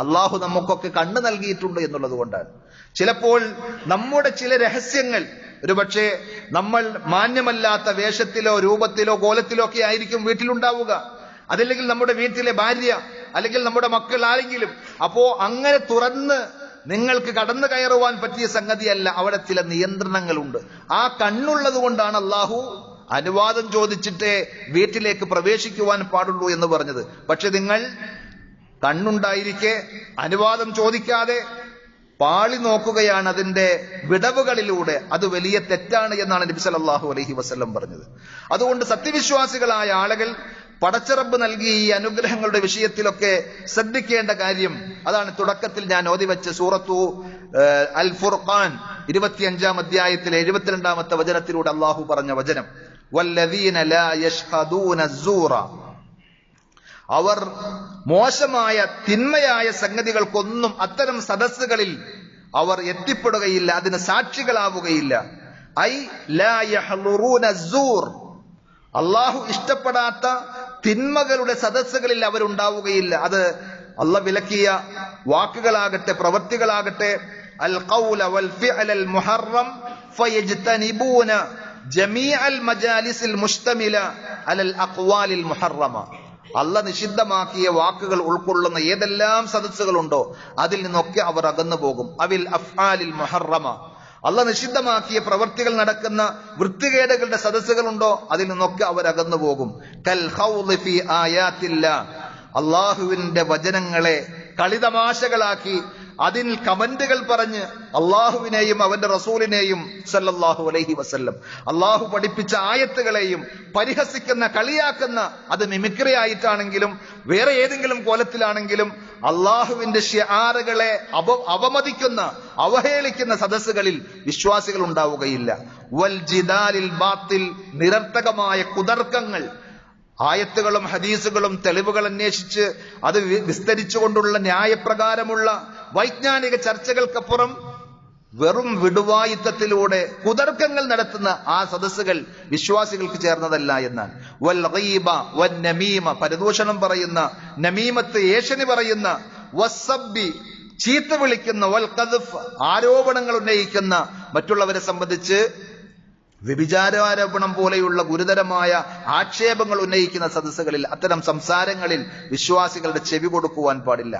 അള്ളാഹു നമുക്കൊക്കെ കണ്ണ് നൽകിയിട്ടുണ്ട് എന്നുള്ളത് കൊണ്ടാണ്. ചിലപ്പോൾ നമ്മുടെ ചില രഹസ്യങ്ങൾ ഒരുപക്ഷെ നമ്മൾ മാന്യമല്ലാത്ത വേഷത്തിലോ രൂപത്തിലോ കോലത്തിലോ ഒക്കെ ആയിരിക്കും വീട്ടിലുണ്ടാവുക. അതല്ലെങ്കിൽ നമ്മുടെ വീട്ടിലെ ഭാര്യ, അല്ലെങ്കിൽ നമ്മുടെ മക്കൾ ആരെങ്കിലും. അപ്പോ അങ്ങനെ തുറന്ന് നിങ്ങൾക്ക് കടന്നു കയറുവാൻ പറ്റിയ സംഗതിയല്ല. അവിടെ ചില നിയന്ത്രണങ്ങളുണ്ട്. ആ കണ്ണുള്ളത് കൊണ്ടാണ് അള്ളാഹു അനുവാദം ചോദിച്ചിട്ടേ വീട്ടിലേക്ക് പ്രവേശിക്കുവാൻ പാടുള്ളൂ എന്ന് പറഞ്ഞത്. പക്ഷെ നിങ്ങൾ കണ്ണുണ്ടായിരിക്കെ അനുവാദം ചോദിക്കാതെ പാളി നോക്കുകയാണ് അതിന്റെ വിടവുകളിലൂടെ. അത് വലിയ തെറ്റാണ് എന്നാണ് നബി സല്ലല്ലാഹു അലൈഹി വസല്ലം പറഞ്ഞത്. അതുകൊണ്ട് സത്യവിശ്വാസികളായ ആളുകൾ പടച്ചറബ് നൽകിയ ഈ അനുഗ്രഹങ്ങളുടെ വിഷയത്തിലൊക്കെ ശ്രദ്ധിക്കേണ്ട കാര്യം അതാണ്. തുടക്കത്തിൽ ഞാൻ ഓതിവെച്ച സൂറത്തു അൽ ഫുർഖാൻ 25-ാം അധ്യായത്തിലെ 72-ാമത്തെ വചനത്തിലൂടെ അള്ളാഹു പറഞ്ഞ വചനം, വല്ലദീന ലാ യശ്ഹദൂന അസ്സൂറ, അവർ മോശമായ തിന്മയായ സംഗതികൾക്കൊന്നും അത്തരം സദസ്സുകളിൽ അവർ എത്തിപ്പെടുകയില്ല, അതിന് സാക്ഷികളാവുകയില്ല. ഐ ലാ യഹ്ളുറൂന അസ്സൂർ, അള്ളാഹു ഇഷ്ടപ്പെടാത്ത തിന്മകളുടെ സദസ്സുകളിൽ അവരുണ്ടാവുകയില്ല. അത് അള്ളാഹ് വിലക്കിയ വാക്കുകളാകട്ടെ പ്രവൃത്തികളാകട്ടെ, അൽ ഖൗല വൽ ഫിഅൽ മുഹറം ഫയജ്തനിബൂന ജമീഅൽ മജാലിസിൽ മുസ്തമില അലൽ അഖ്വാലിൽ മുഹറമ. അള്ളാഹ് നിഷിദ്ധമാക്കിയ വാക്കുകൾ ഉൾക്കൊള്ളുന്ന ഏതെല്ലാം സദസ്സുകളുണ്ടോ അതിൽ നിന്നൊക്കെ അവർ അകന്നു പോകും. അവിൽ അഫ്ആലിൽ മുഹറമ, അള്ളാഹ് നിഷിദ്ധമാക്കിയ പ്രവർത്തികൾ നടക്കുന്ന വൃത്തികേടുകളുടെ സദസ്സുകളുണ്ടോ അതിൽ നിന്നൊക്കെ അവർ അകന്നു പോകും. കൽ ഖൗളി ഫീ ആയാത്തില്ലാ, അള്ളാഹുവിന്റെ വചനങ്ങളെ കളിതമാശകളാക്കി അതിൽ കമന്റുകൾ പറഞ്ഞ് അള്ളാഹുവിനെയും അവന്റെ റസൂലിനെയും സല്ലല്ലാഹു അലൈഹി വസല്ലം അള്ളാഹു പഠിപ്പിച്ച ആയത്തുകളെയും പരിഹസിക്കുന്ന, കളിയാക്കുന്ന, അത് മിമിക്രി ആയിട്ടാണെങ്കിലും വേറെ ഏതെങ്കിലും കോലത്തിലാണെങ്കിലും അള്ളാഹുവിന്റെ ഷിആറുകളെ അവമതിക്കുന്ന, അവഹേളിക്കുന്ന സദസ്സുകളിൽ വിശ്വാസികൾ ഉണ്ടാവുകയില്ല. വൽ ജിദാലിൽ ബാത്തിൽ, നിരർത്ഥകമായ കുതർക്കങ്ങൾ, ആയത്തുകളും ഹദീസുകളും തെളിവുകൾ അന്വേഷിച്ച് അത് വിസ്തരിച്ചുകൊണ്ടുള്ള ന്യായപ്രകാരമുള്ള വൈജ്ഞാനിക ചർച്ചകൾക്കപ്പുറം വെറും വിടുവായിത്തത്തിലൂടെ കുതർക്കങ്ങൾ നടത്തുന്ന ആ സദസ്സുകൾ വിശ്വാസികൾക്ക് ചേർന്നതല്ല എന്നാണ്. വൽ ഗീബ വൻ നമീമ, പരദൂഷണം പറയുന്ന, നമീമത്ത് ഏഷണി പറയുന്ന, വസ്സബ്ബി ചീത്ത വിളിക്കുന്ന, വൽ ഖദ്ഫ് ആരോപണങ്ങൾ ഉന്നയിക്കുന്ന, മറ്റുള്ളവരെ സംബന്ധിച്ച് വ്യഭിചാരാരോപണം പോലെയുള്ള ഗുരുതരമായ ആക്ഷേപങ്ങൾ ഉന്നയിക്കുന്ന സദസ്സുകളിൽ, അത്തരം സംസാരങ്ങളിൽ വിശ്വാസികളുടെ ചെവി കൊടുക്കുവാൻ പാടില്ല.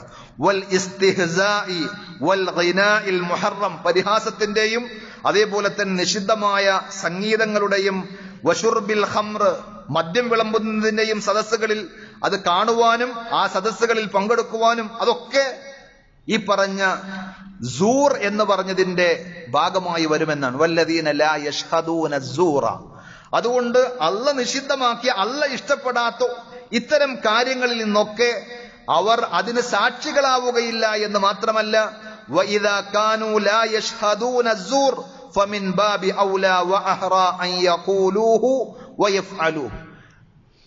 വൽ ഇസ്തിഹ്സാഇ വൽ ഗിനാഇൽ മുഹറം, പരിഹാസത്തിന്റെയും അതേപോലെ തന്നെ നിഷിദ്ധമായ സംഗീതങ്ങളുടെയും, വശുർബിൽ ഖംർ, മദ്യം വിളമ്പുന്നതിന്റെയും സദസ്സുകളിൽ അത് കാണുവാനും ആ സദസ്സുകളിൽ പങ്കെടുക്കുവാനും അതൊക്കെ ഈ പറഞ്ഞ സൂർ എന്ന് പറഞ്ഞതിന്റെ ഭാഗമായി വരുമെന്നാണ്. വല്ലദീന ലാ യശ്ഹദൂന അസ്സൂറ. അതുകൊണ്ട് അള്ളാഹ് നിഷിദ്ധമാക്കിയ, അള്ളാഹ് ഇഷ്ടപ്പെടാത്ത ഇത്തരം കാര്യങ്ങളിൽ നിന്നൊക്കെ അവർ അതിന് സാക്ഷികളാവുകയില്ല എന്ന് മാത്രമല്ല, വഇദാ കാനൂ ലാ യശ്ഹദൂന അസ്സൂർ ഫമിൻ ബാബി ഔലാ വഅഹ്റാ അൻ യഖൂലൂഹു വയഫ്അലൂഹു.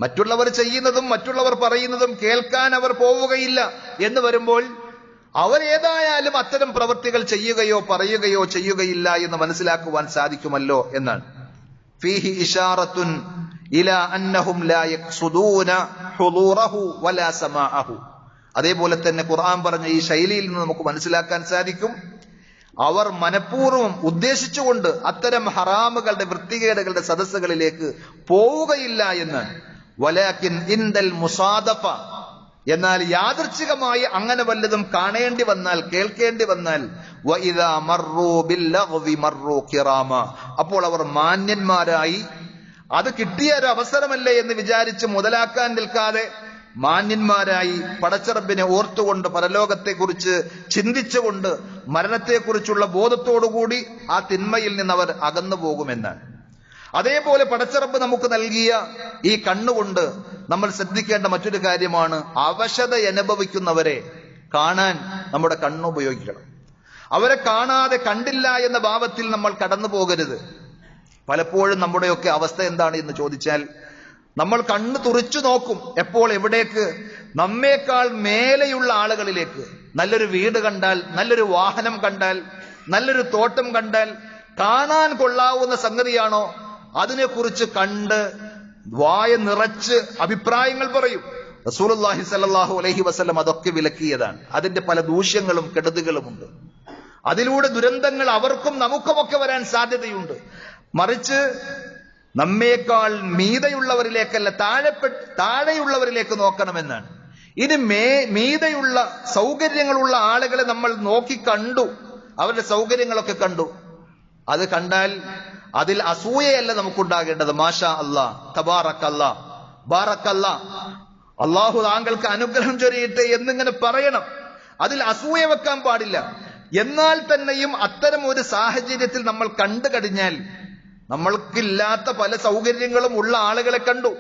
മറ്റുള്ളവർ ചെയ്യുന്നതും മറ്റുള്ളവർ പറയുന്നതും കേൾക്കാൻ അവർ പോവുകയില്ല എന്ന് വരുമ്പോൾ അവരേതായാലും അത്തരം പ്രവൃത്തികൾ ചെയ്യുകയോ പറയുകയോ ചെയ്യുകയില്ല എന്ന് മനസ്സിലാക്കുവാൻ സാധിക്കുമല്ലോ എന്നാണ്. ഫീഹി ഇശാറത്തുൻ ഇലാ അന്നഹും ലാ യഖ്സുദൂന ഹുദൂറഹു വലാ സമാഅഹു. അതേപോലെ തന്നെ ഖുർആൻ പറഞ്ഞ ഈ ശൈലിയിൽ നിന്ന് നമുക്ക് മനസ്സിലാക്കാൻ സാധിക്കും, അവർ മനഃപൂർവ്വം ഉദ്ദേശിച്ചുകൊണ്ട് അത്തരം ഹറാമുകളുടെ വൃത്തികേടുകളുടെ സദസ്സുകളിലേക്ക് പോവുകയില്ല എന്നാണ്. വലാകിൻ ഇൻദൽ മുസാദഫ, എന്നാൽ യാദൃച്ഛികമായി അങ്ങനെ വല്ലതും കാണേണ്ടി വന്നാൽ, കേൾക്കേണ്ടി വന്നാൽ, വഇദാ മർറൂ ബില്ലഗ്വി മർറൂ കിറാമ, അപ്പോൾ അവർ മാന്യന്മാരായി, അത് കിട്ടിയ ഒരു അവസരമല്ലേ എന്ന് വിചാരിച്ച് മുതലാക്കാൻ നിൽക്കാതെ മാന്യന്മാരായി പടച്ചറബിനെ ഓർത്തുകൊണ്ട്, പരലോകത്തെക്കുറിച്ച് ചിന്തിച്ചുകൊണ്ട്, മരണത്തെക്കുറിച്ചുള്ള ബോധത്തോടുകൂടി ആ തിന്മയിൽ നിന്ന് അവർ അകന്നു പോകുമെന്നാണ്. അതേപോലെ പടച്ചറബ് നമുക്ക് നൽകിയ ഈ കണ്ണുകൊണ്ട് നമ്മൾ ശ്രദ്ധിക്കേണ്ട മറ്റൊരു കാര്യമാണ്, അവശത അനുഭവിക്കുന്നവരെ കാണാൻ നമ്മുടെ കണ്ണ് ഉപയോഗിക്കണം. അവരെ കാണാതെ കണ്ടില്ല എന്ന ഭാവത്തിൽ നമ്മൾ കടന്നു പോകരുത്. പലപ്പോഴും നമ്മുടെയൊക്കെ അവസ്ഥ എന്താണ് എന്ന് ചോദിച്ചാൽ, നമ്മൾ കണ്ണ് തുറിച്ചു നോക്കും. എപ്പോൾ? എവിടേക്ക്? നമ്മേക്കാൾ മേലെയുള്ള ആളുകളിലേക്ക്. നല്ലൊരു വീട് കണ്ടാൽ, നല്ലൊരു വാഹനം കണ്ടാൽ, നല്ലൊരു തോട്ടം കണ്ടാൽ, കാണാൻ കൊള്ളാവുന്ന സംഗതിയാണോ അതിനെക്കുറിച്ച് കണ്ട് വായ നിറച്ച് അഭിപ്രായങ്ങൾ പറയും. റസൂലുള്ളാഹി സ്വല്ലല്ലാഹു അലൈഹി വസല്ലം അതൊക്കെ വിലക്കിയതാണ്. അതിന്റെ പല ദൂഷ്യങ്ങളും കെടുതികളുമുണ്ട്. അതിലൂടെ ദുരന്തങ്ങൾ അവർക്കും നമുക്കുമൊക്കെ വരാൻ സാധ്യതയുണ്ട്. മറിച്ച് നമ്മേക്കാൾ മീതയുള്ളവരിലേക്കല്ല, താഴെയുള്ളവരിലേക്ക് നോക്കണമെന്നാണ്. ഇനി മീതയുള്ള സൗകര്യങ്ങളുള്ള ആളുകളെ നമ്മൾ നോക്കി കണ്ടു, അവരുടെ സൗകര്യങ്ങളൊക്കെ കണ്ടു. അത് കണ്ടാൽ അതിൽ അസൂയയല്ല നമുക്കുണ്ടാകേണ്ടത്. മാഷാ അല്ലാ, തബാറക്കല്ലാ, ബാറക്കല്ലാ, അള്ളാഹു താങ്കൾക്ക് അനുഗ്രഹം ചൊരിയട്ടെ എന്നിങ്ങനെ പറയണം. അതിൽ അസൂയ വെക്കാൻ പാടില്ല. എന്നാൽ തന്നെയും അത്തരം ഒരു സാഹചര്യത്തിൽ നമ്മൾ കണ്ടു കഴിഞ്ഞാൽ, നമ്മൾക്കില്ലാത്ത പല സൗകര്യങ്ങളും ഉള്ള ആളുകളെ കണ്ടു,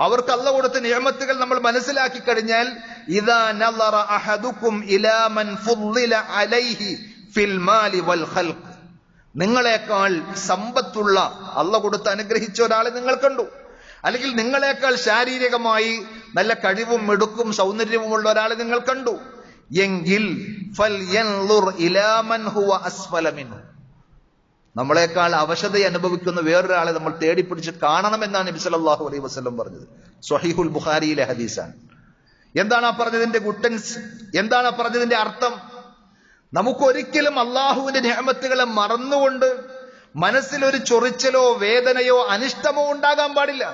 അവർക്ക് അല്ലാഹു കൊടുത്ത നിഅമത്തുകൾ നമ്മൾ മനസ്സിലാക്കി കഴിഞ്ഞാൽ, ഇദാ നളറ അഹദുക്കും ഇലാ മൻ ഫുദ്ദില അലൈഹി ഫിൽ മാലി വൽ ഖൽഖ്, നിങ്ങളെക്കാൾ സമ്പത്തുള്ള അല്ലാഹു കൊടുത്ത് അനുഗ്രഹിച്ച ഒരാളെ നിങ്ങൾ കണ്ടു, അല്ലെങ്കിൽ നിങ്ങളെക്കാൾ ശാരീരികമായി നല്ല കഴിവും മിടുക്കും സൗന്ദര്യവുമുള്ള ഒരാളെ നിങ്ങൾ കണ്ടു എങ്കിൽ ഫൽയൻളുർ ഇലാ മൻ ഹുവ അസ്ഫല മിൻഹു, നമ്മളെക്കാൾ അവശത അനുഭവിക്കുന്ന വേറൊരാളെ നമ്മൾ തേടിപ്പിടിച്ച് കാണണമെന്നാണ് നബി സല്ലല്ലാഹു അലൈഹി വസല്ലം പറഞ്ഞത്. സ്വഹീഹുൽ ബുഖാരിയിലെ ഹദീസാണ്. എന്താണ് ആ പറഞ്ഞതിന്റെ ഗുട്ടൻസ്? എന്താണ് ആ പറഞ്ഞതിന്റെ അർത്ഥം? നമുക്കൊരിക്കലും അള്ളാഹുവിന്റെ നിഅമത്തുകളെ മറന്നുകൊണ്ട് മനസ്സിലൊരു ചൊറിച്ചലോ വേദനയോ അനിഷ്ടമോ ഉണ്ടാകാൻ പാടില്ല.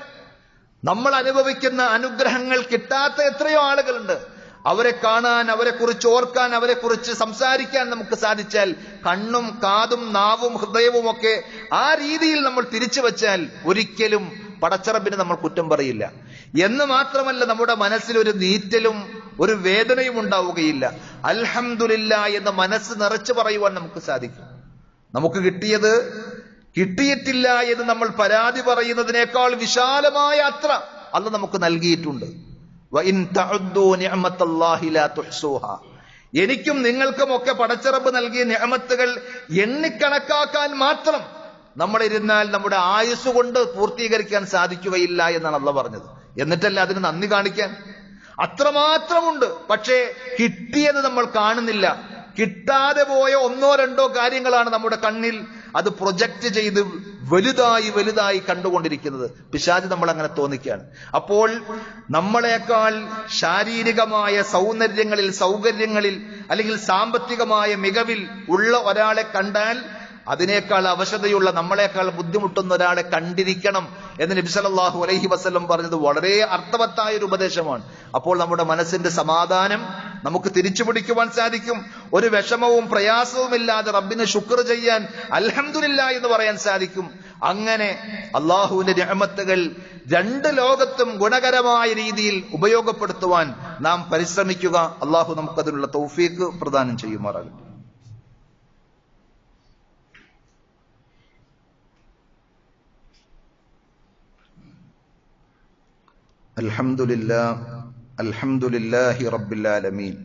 നമ്മൾ അനുഭവിക്കുന്ന അനുഗ്രഹങ്ങൾ കിട്ടാത്ത എത്രയോ ആളുകളുണ്ട്. അവരെ കാണാൻ, അവരെ കുറിച്ച് ഓർക്കാൻ, അവരെ കുറിച്ച് സംസാരിക്കാൻ നമുക്ക് സാധിച്ചാൽ, കണ്ണും കാതും നാവും ഹൃദയവും ഒക്കെ ആ രീതിയിൽ നമ്മൾ തിരിച്ചു വച്ചാൽ ഒരിക്കലും പടച്ചറബിന് നമ്മൾ കുറ്റം പറയില്ല. എന്ന് മാത്രമല്ല, നമ്മുടെ മനസ്സിൽ ഒരു നീറ്റലും ഒരു വേദനയും ഉണ്ടാവുകയില്ല. അൽഹംദുലില്ലാഹ് എന്ന് മനസ്സ് നിറച്ചു പറയുവാൻ നമുക്ക് സാധിക്കും. നമുക്ക് കിട്ടിയിട്ടില്ല എന്ന് നമ്മൾ പരാതി പറയുന്നതിനേക്കാൾ വിശാലമായ അത്ര അല്ലാഹു നമുക്ക് നൽകിയിട്ടുണ്ട്. വഇൻ തഉദ്ദൂ നിഅമത്തല്ലാഹി ലാ തുഹ്സൂഹാ, എനിക്കും നിങ്ങൾക്കും ഒക്കെ പടച്ചറബ് നൽകിയ നിഅമത്തുകൾ എണ്ണിക്കണക്കാക്കാൻ മാത്രം നമ്മളിരുന്നാൽ നമ്മുടെ ആയുസ് കൊണ്ട് പൂർത്തീകരിക്കാൻ സാധിക്കുകയില്ല എന്നാണ് അല്ലാഹു പറഞ്ഞത്. എന്നിട്ടല്ല അതിന് നന്ദി കാണിക്കാൻ, അത്രമാത്രമുണ്ട്. പക്ഷേ കിട്ടിയത് നമ്മൾ കാണുന്നില്ല. കിട്ടാതെ പോയ ഒന്നോ രണ്ടോ കാര്യങ്ങളാണ് നമ്മുടെ കണ്ണിൽ അത് പ്രൊജക്റ്റ് ചെയ്ത് വലുതായി കണ്ടുകൊണ്ടിരിക്കുന്നത്. പിശാച് നമ്മൾ അങ്ങനെ തോന്നിക്കുകയാണ്. അപ്പോൾ നമ്മളെക്കാൾ ശാരീരികമായ സൗകര്യങ്ങളിൽ അല്ലെങ്കിൽ സാമ്പത്തികമായ മികവിൽ ഉള്ള ഒരാളെ കണ്ടാൽ അതിനേക്കാൾ അവശതയുള്ള, നമ്മളെക്കാൾ ബുദ്ധിമുട്ടുന്ന ഒരാളെ കണ്ടിരിക്കണം എന്ന് നബി സല്ലല്ലാഹു അലൈഹി വസല്ലം പറഞ്ഞത് വളരെ അർത്ഥവത്തായ ഒരു ഉപദേശമാണ്. അപ്പോൾ നമ്മുടെ മനസ്സിന്റെ സമാധാനം നമുക്ക് തിരിച്ചു പിടിക്കുവാൻ സാധിക്കും. ഒരു വിഷമവും പ്രയാസവും ഇല്ലാതെ റബ്ബിനെ ശുക്ർ ചെയ്യാൻ, അൽഹംദുലില്ലാഹ് എന്ന് പറയാൻ സാധിക്കും. അങ്ങനെ അള്ളാഹുവിന്റെ നിഅമത്തുകൾ രണ്ട് ലോകത്തും ഗുണകരമായ രീതിയിൽ ഉപയോഗപ്പെടുത്തുവാൻ നാം പരിശ്രമിക്കുക. അള്ളാഹു നമുക്കതിനുള്ള തൗഫീഖ് പ്രദാനം ചെയ്യുമാറാകട്ടെ. അൽഹംദുലില്ലാഹി റബ്ബിൽ ആലമീൻ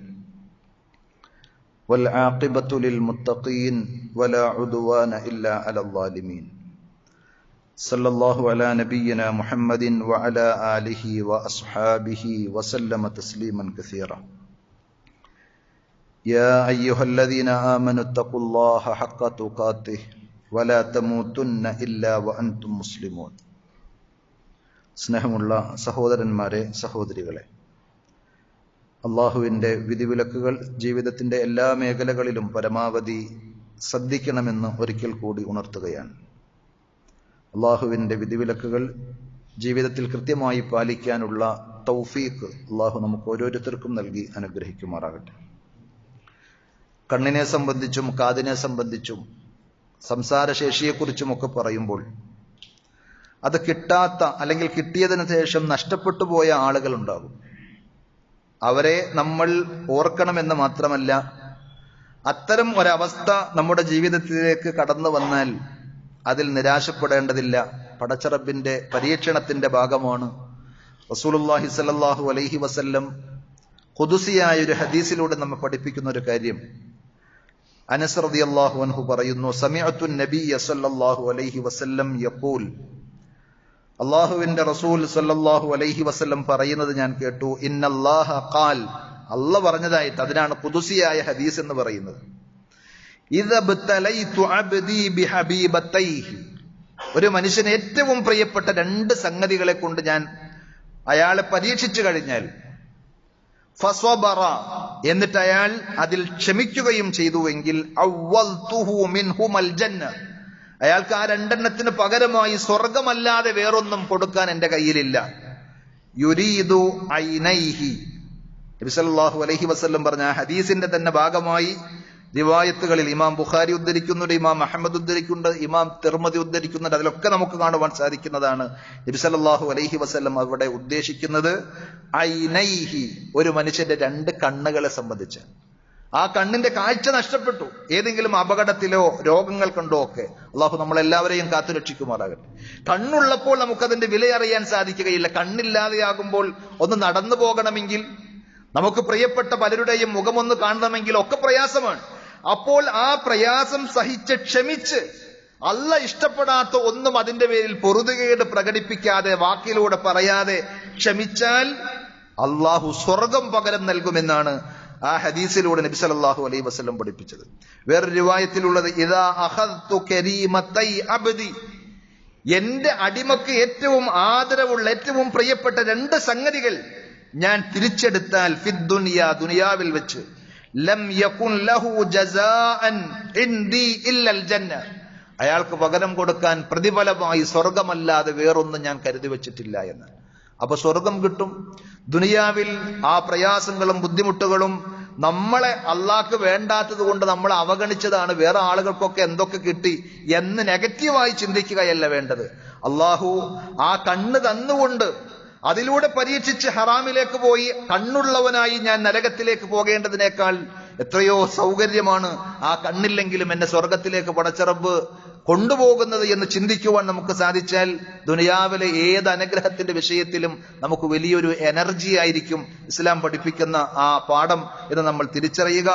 വൽ ആഖിബത്തു ലിൽ മുത്തഖീൻ വലാ ഉദ്വാന ഇല്ലാ അലൽ ളാലിമീൻ. സല്ലല്ലാഹു അലാ നബിയ്യിനാ മുഹമ്മദിൻ വഅലാ ആലിഹി വഅസ്ഹാബിഹി വസല്ലമ തസ്ലീമൻ കസീറ. യാ അയ്യുഹല്ലദീന ആമനു തഖുല്ലാഹ ഹഖ്ക തുഖാതിഹി വലാ തമൂതുന്ന ഇല്ലാ വഅൻതും മുസ്ലിമൂൻ. സ്നേഹമുള്ള സഹോദരന്മാരെ, സഹോദരികളെ, അള്ളാഹുവിൻ്റെ വിധിവിലക്കുകൾ ജീവിതത്തിൻ്റെ എല്ലാ മേഖലകളിലും പരമാവധി ശ്രദ്ധിക്കണമെന്ന് ഒരിക്കൽ കൂടി ഉണർത്തുകയാണ്. അള്ളാഹുവിൻ്റെ വിധിവിലക്കുകൾ ജീവിതത്തിൽ കൃത്യമായി പാലിക്കാനുള്ള തൗഫീഖ് അള്ളാഹു നമുക്ക് ഓരോരുത്തർക്കും നൽകി അനുഗ്രഹിക്കുമാറാകട്ടെ. കണ്ണിനെ സംബന്ധിച്ചും കാതിനെ സംബന്ധിച്ചും സംസാരശേഷിയെക്കുറിച്ചുമൊക്കെ പറയുമ്പോൾ അത് കിട്ടാത്ത അല്ലെങ്കിൽ കിട്ടിയതിനു ശേഷം നഷ്ടപ്പെട്ടു പോയ ആളുകളുണ്ടാകും. അവരെ നമ്മൾ ഓർക്കണമെന്ന് മാത്രമല്ല, അത്തരം ഒരവസ്ഥ നമ്മുടെ ജീവിതത്തിലേക്ക് കടന്നു വന്നാൽ അതിൽ നിരാശപ്പെടേണ്ടതില്ല. പടച്ചറബിന്റെ പരീക്ഷണത്തിന്റെ ഭാഗമാണ്. റസൂലുള്ളാഹി സ്വല്ലല്ലാഹു അലൈഹി വസല്ലം ഖുദുസിയായ ഒരു ഹദീസിലൂടെ നമ്മെ പഠിപ്പിക്കുന്ന ഒരു കാര്യം, അനസ് റളിയല്ലാഹു അൻഹു പറയുന്നു, സമിഅതു നബിയ്യ സ്വല്ലല്ലാഹു അലൈഹി വസല്ലം യഖൂൽ, അള്ളാഹുവിന്റെ റസൂൽ സല്ലല്ലാഹു അലൈഹി വസല്ലം പറയുന്നത് ഞാൻ കേട്ടു, ഇന്നല്ലാഹ ഖാൽ, അല്ലാഹു പറഞ്ഞതായിട്ട്. അതിനാണ് ഖുദുസിയായ ഹദീസ് എന്ന് പറയുന്നത്. ഇദബ്തലൈതു അബ്ദി ബിഹബീബതൈഹി, ഒരു മനുഷ്യന് ഏറ്റവും പ്രിയപ്പെട്ട രണ്ട് സംഗതികളെ കൊണ്ട് ഞാൻ അയാളെ പരീക്ഷിച്ചു കഴിഞ്ഞാൽ, ഫസ്വബറ, എന്നിട്ട് അയാൾ അതിൽ ക്ഷമിക്കുകയും ചെയ്തുവെങ്കിൽ അവ്വൽതുഹു മിൻഹുമൽ ജന്ന, അയാൾക്ക് ആ രണ്ടെണ്ണത്തിന് പകരമായി സ്വർഗമല്ലാതെ വേറൊന്നും കൊടുക്കാൻ എന്റെ കയ്യിലില്ല. യുരീദു ഐനൈഹി, നബി സല്ലല്ലാഹു അലൈഹി വസല്ലം പറഞ്ഞ ആ ഹദീസിന്റെ തന്നെ ഭാഗമായി റിവായത്തുകളിൽ ഇമാം ബുഖാരി ഉദ്ധരിക്കുന്നുണ്ട്, ഇമാം അഹമ്മദ് ഉദ്ധരിക്കുന്നുണ്ട്, ഇമാം തിർമദി ഉദ്ധരിക്കുന്നുണ്ട്. അതിലൊക്കെ നമുക്ക് കാണുവാൻ സാധിക്കുന്നതാണ് നബി സല്ലല്ലാഹു അലൈഹി വസല്ലം അവിടെ ഉദ്ദേശിക്കുന്നത് ഐനൈഹി, ഒരു മനുഷ്യന്റെ രണ്ട് കണ്ണുകളെ സംബന്ധിച്ച്. ആ കണ്ണിന്റെ കാഴ്ച നഷ്ടപ്പെട്ടു, ഏതെങ്കിലും അപകടത്തിലോ രോഗങ്ങൾ കൊണ്ടോ ഒക്കെ. അള്ളാഹു നമ്മളെല്ലാവരെയും കാത്തുരക്ഷിക്കുമാറാകട്ടെ. കണ്ണുള്ളപ്പോൾ നമുക്കതിന്റെ വില അറിയാൻ സാധിക്കുകയില്ല. കണ്ണില്ലാതെയാകുമ്പോൾ ഒന്ന് നടന്നു പോകണമെങ്കിൽ, നമുക്ക് പ്രിയപ്പെട്ട പലരുടെയും മുഖമൊന്ന് കാണണമെങ്കിൽ ഒക്കെ പ്രയാസമാണ്. അപ്പോൾ ആ പ്രയാസം സഹിച്ച് ക്ഷമിച്ച് അല്ലാഹ് ഇഷ്ടപ്പെടാത്ത ഒന്നും അതിന്റെ പേരിൽ പൊറുതുകേട് പ്രകടിപ്പിക്കാതെ വാക്കിലൂടെ പറയാതെ ക്ഷമിച്ചാൽ അള്ളാഹു സ്വർഗം പകരം നൽകുമെന്നാണ് ആ ഹദീസിലൂടെ നബി സല്ലല്ലാഹു അലൈഹി വസല്ലം പഠിപ്പിച്ചത്. വേറൊരു റിവായത്തിലുള്ളത് ഇദാ അഖദ്തു കരീമതൈ അബ്ദി, എന്റെ അടിമക്ക് ഏറ്റവും ആദരവുള്ള ഏറ്റവും പ്രിയപ്പെട്ട രണ്ട് സംഗതികൾ ഞാൻ തിരിച്ചെടുത്താൽ ഫിദ് ദുനിയ, ദുനിയാവിൽ വെച്ച്, ലം യകുൻ ലഹു ജസാഅൻ ഇൻദി ഇല്ലൽ ജന്ന, അയാൾക്ക് പകരം കൊടുക്കാൻ പ്രതിഫലമായി സ്വർഗമല്ലാതെ വേറൊന്നും ഞാൻ കരുതി വെച്ചിട്ടില്ല എന്ന്. അപ്പൊ സ്വർഗം കിട്ടും. ദുനിയാവിൽ ആ പ്രയാസങ്ങളും ബുദ്ധിമുട്ടുകളും നമ്മളെ അള്ളാഹ്ക്ക് വേണ്ടാത്തത് കൊണ്ട് നമ്മൾ അവഗണിച്ചതാണ്, വേറെ ആളുകൾക്കൊക്കെ എന്തൊക്കെ കിട്ടി എന്ന് നെഗറ്റീവായി ചിന്തിക്കുകയല്ല വേണ്ടത്. അള്ളാഹു ആ കണ്ണ് തന്നുകൊണ്ട് അതിലൂടെ പരീക്ഷിച്ച് ഹറാമിലേക്ക് പോയി കണ്ണുള്ളവനായി ഞാൻ നരകത്തിലേക്ക് പോകേണ്ടതിനേക്കാൾ എത്രയോ സൗകര്യമാണ് ആ കണ്ണില്ലെങ്കിലും എന്നെ സ്വർഗത്തിലേക്ക് പടച്ച റബ്ബ് കൊണ്ടുപോകുന്നത് എന്ന് ചിന്തിക്കുവാൻ നമുക്ക് സാധിച്ചാൽ ദുനിയാവിലെ ഏത് അനുഗ്രഹത്തിന്റെ വിഷയത്തിലും നമുക്ക് വലിയൊരു എനർജി ആയിരിക്കും ഇസ്ലാം പഠിപ്പിക്കുന്ന ആ പാഠം എന്ന് നമ്മൾ തിരിച്ചറിയുക.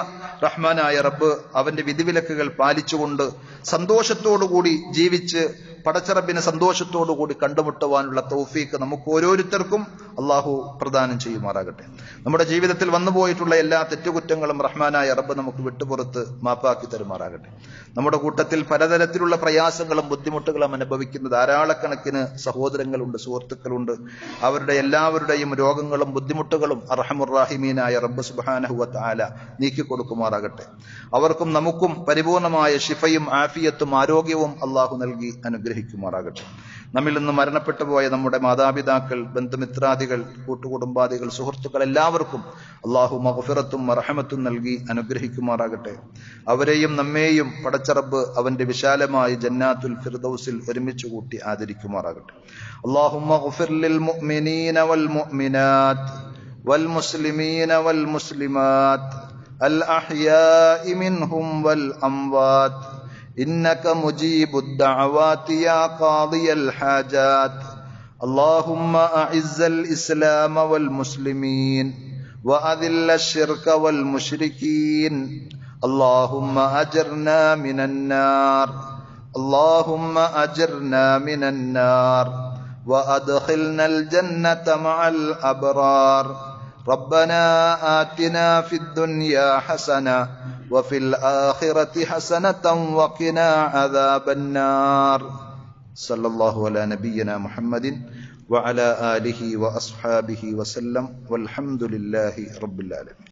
റഹ്മാനായ റബ്ബ് അവന്റെ വിധിവിലക്കുകൾ പാലിച്ചുകൊണ്ട് സന്തോഷത്തോടുകൂടി ജീവിച്ച് പടച്ചറബിനെ സന്തോഷത്തോടുകൂടി കണ്ടുമുട്ടുവാനുള്ള തൗഫീക്ക് നമുക്ക് ഓരോരുത്തർക്കും അള്ളാഹു പ്രദാനം ചെയ്യുമാറാകട്ടെ. നമ്മുടെ ജീവിതത്തിൽ വന്നുപോയിട്ടുള്ള എല്ലാ തെറ്റുകുറ്റങ്ങളും റഹ്മാനായ റബ്ബ് നമുക്ക് വിട്ടുപുറത്ത് മാപ്പാക്കി തരുമാറാകട്ടെ. നമ്മുടെ കൂട്ടത്തിൽ പലതരത്തിലുള്ള പ്രയാസങ്ങളും ബുദ്ധിമുട്ടുകളും അനുഭവിക്കുന്ന ധാരാളക്കണക്കിന് സഹോദരങ്ങളുണ്ട്, സുഹൃത്തുക്കളുണ്ട്. അവരുടെ എല്ലാവരുടെയും രോഗങ്ങളും ബുദ്ധിമുട്ടുകളും അർഹമുർ റഹീമീനായ റബ്ബ് സുബ്ഹാനഹു വ തആല നീക്കി കൊടുക്കുമാറാകട്ടെ. അവർക്കും നമുക്കും പരിപൂർണമായ ശിഫയും ആഫിയത്തും ആരോഗ്യവും അള്ളാഹു നൽകി അനുഗ്രഹിക്കുമാറാകട്ടെ. നമ്മിൽ നിന്ന് മരണപ്പെട്ടു പോയ നമ്മുടെ മാതാപിതാക്കൾ, ബന്ധുമിത്രാദികൾ, കൂട്ടുകുടുംബാദികൾ, സുഹൃത്തുക്കൾ എല്ലാവർക്കും അള്ളാഹു മഗ്ഫിറത്തും മർഹമത്തും നൽകി അനുഗ്രഹിക്കുമാറാകട്ടെ. അവരെയും നമ്മെയും പടച്ചറബ് അവന്റെ വിശാലമായ ജന്നാത്തുൽ ഫിർദൗസിൽ ഒരുമിച്ച് കൂട്ടി ആദരിക്കുമാറാകട്ടെ. അല്ലാഹുമ്മ ഗ്ഫിർ ലിൽ മുഅ്മിനീന വൽ മുഅ്മിനാത്ത് വൽ മുസ്ലിമീന വൽ മുസ്ലിമാത്ത് അൽ അഹ്യാഇ മിൻഹും വൽ അംവാത്ത് إنك مجيب الدعوات يا قاضي الحاجات. اللهم أعز الإسلام والمسلمين وأذل الشرك والمشركين. اللهم أجرنا من النار، اللهم أجرنا من النار وأدخلنا الجنة مع الأبرار. ربنا آتنا في الدنيا حسنة وفي الآخرة حسنة وقنا عذاب النار. صلى الله على نبينا محمد وعلى آله وأصحابه وسلم والحمد لله رب العالمين.